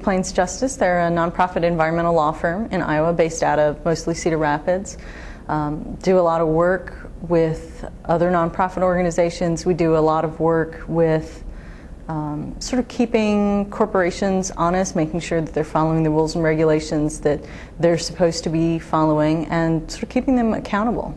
with Plains Justice. They're a nonprofit environmental law firm in Iowa based out of mostly Cedar Rapids. Do a lot of work with other nonprofit organizations. We do a lot of work with sort of keeping corporations honest, making sure that they're following the rules and regulations that they're supposed to be following, and sort of keeping them accountable.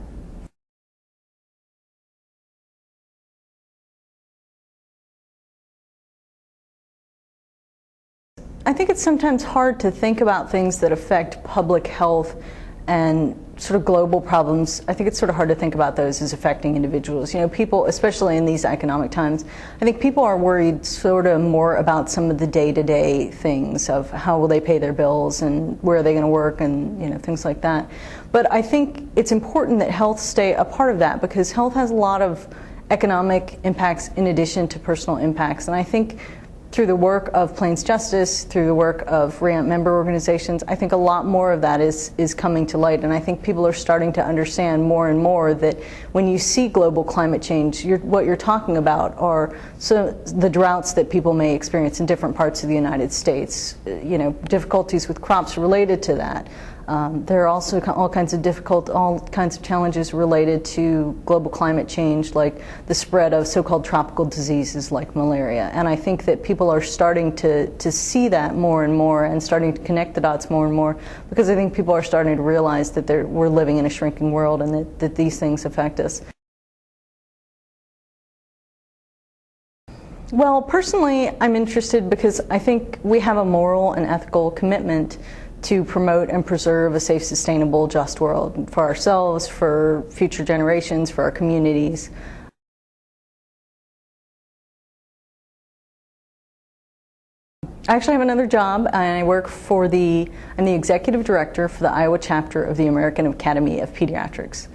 I think it's sometimes hard to think about things that affect public health and sort of global problems. I think it's sort of hard to think about those as affecting individuals. You know, people, especially in these economic times, I think people are worried sort of more about some of the day-to-day things of how will they pay their bills and where are they going to work and, you know, things like that. But I think it's important that health stay a part of that, because health has a lot of economic impacts in addition to personal impacts. And I think through the work of Plains Justice, through the work of RAMP member organizations, I think a lot more of that is coming to light. And I think people are starting to understand more and more that when you see global climate change, what you're talking about are the droughts that people may experience in different parts of the United States, you know, difficulties with crops related to that. There are also all kinds of challenges related to global climate change, like the spread of so-called tropical diseases like malaria. And I think that people are starting to see that more and more and starting to connect the dots more and more, because I think people are starting to realize that we're living in a shrinking world and that these things affect us. Well, personally, I'm interested because I think we have a moral and ethical commitment to promote and preserve a safe, sustainable, just world for ourselves, for future generations, for our communities. I actually have another job, and I work for I'm the executive director for the Iowa chapter of the American Academy of Pediatrics.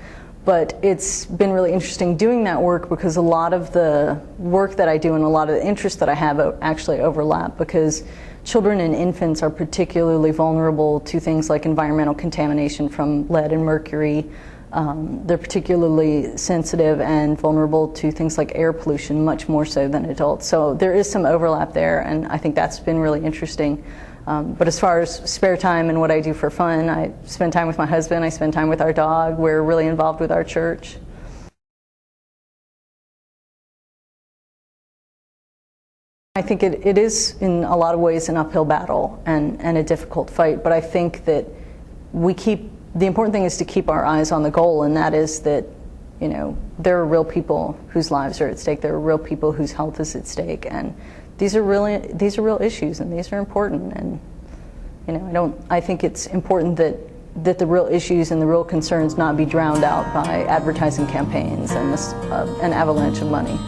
But it's been really interesting doing that work, because a lot of the work that I do and a lot of the interests that I have actually overlap, because children and infants are particularly vulnerable to things like environmental contamination from lead and mercury. They're particularly sensitive and vulnerable to things like air pollution, much more so than adults. So there is some overlap there, and I think that's been really interesting. But as far as spare time and what I do for fun, I spend time with my husband, I spend time with our dog, we're really involved with our church. I think it is in a lot of ways an uphill battle and a difficult fight, but I think that the important thing is to keep our eyes on the goal, and that is that, you know, there are real people whose lives are at stake, there are real people whose health is at stake, and these are real issues, and these are important. And, you know, I think it's important that the real issues and the real concerns not be drowned out by advertising campaigns and an avalanche of money.